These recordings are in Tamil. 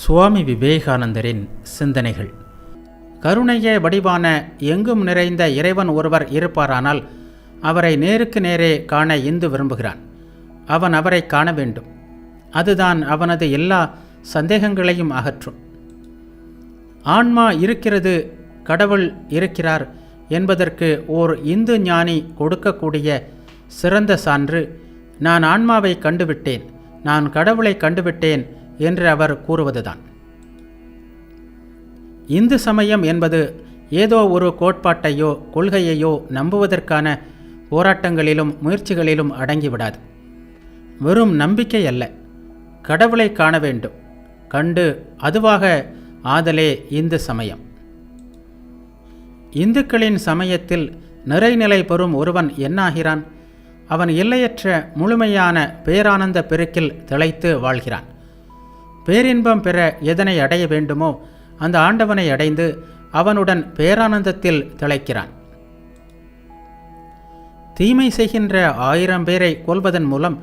சுவாமி விவேகானந்தரின் சிந்தனைகள். கருணையே வடிவான எங்கும் நிறைந்த இறைவன் ஒருவர் இருப்பாரானால் அவரை நேருக்கு நேரே காண இந்து விரும்புகிறான். அவன் அவரை காண வேண்டும். அதுதான் அவனது எல்லா சந்தேகங்களையும் அகற்றும். ஆன்மா இருக்கிறது, கடவுள் இருக்கிறார் என்பதற்கு ஓர் இந்து ஞானி கொடுக்கக்கூடிய சிறந்த சான்று, நான் ஆன்மாவை கண்டுவிட்டேன், நான் கடவுளை கண்டுவிட்டேன் என்று அவர் கூறுவதுதான். இந்து சமயம் என்பது ஏதோ ஒரு கோட்பாட்டையோ கொள்கையையோ நம்புவதற்கான போராட்டங்களிலும் முயற்சிகளிலும் அடங்கிவிடாது. வெறும் நம்பிக்கை அல்ல, கடவுளை காண வேண்டும், கண்டு அதுவாக ஆதலே இந்து சமயம். இந்துக்களின் சமயத்தில் நிறைநிலை பெறும் ஒருவன் என்னாகிறான்? அவன் எல்லையற்ற முழுமையான பேரானந்த பெருக்கில் திளைத்து வாழ்கிறான். பேரின்பம் பெற எதனை அடைய வேண்டுமோ அந்த ஆண்டவனை அடைந்து அவனுடன் பேரானந்தத்தில் திளைக்கிறான். தீமை செய்கின்ற 1000 பேரை கொல்வதன் மூலம்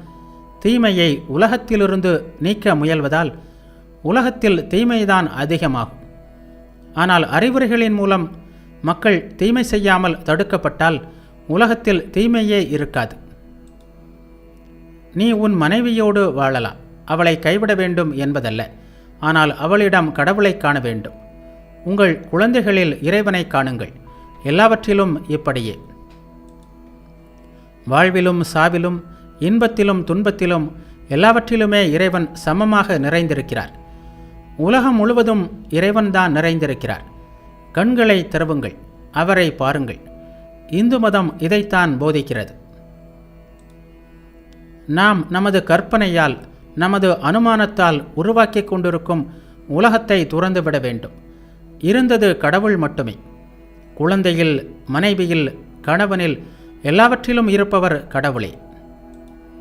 தீமையை உலகத்திலிருந்து நீக்க முயல்வதால் உலகத்தில் தீமைதான் அதிகமாகும். ஆனால் அறிவுரைகளின் மூலம் மக்கள் தீமை செய்யாமல் தடுக்கப்பட்டால் உலகத்தில் தீமையே இருக்காது. நீ உன் மனைவியோடு வாழலாம், அவளை கைவிட வேண்டும் என்பதல்ல, ஆனால் அவளிடம் கடவுளை காண வேண்டும். உங்கள் குழந்தைகளில் இறைவனை காணுங்கள். எல்லாவற்றிலும் இப்படியே. வாழ்விலும் சாவிலும் இன்பத்திலும் துன்பத்திலும் எல்லாவற்றிலுமே இறைவன் சமமாக நிறைந்திருக்கிறார். உலகம் முழுவதும் இறைவன்தான் நிறைந்திருக்கிறார். கண்களை திறவுங்கள், அவரை பாருங்கள். இந்து மதம் இதைத்தான் போதிக்கிறது. நாம் நமது கற்பனையால் நமது அனுமானத்தால் உருவாக்கி கொண்டிருக்கும் உலகத்தை துறந்துவிட வேண்டும். இருந்தது கடவுள் மட்டுமே. குழந்தையில், மனைவியில், கணவனில் எல்லாவற்றிலும் இருப்பவர் கடவுளே.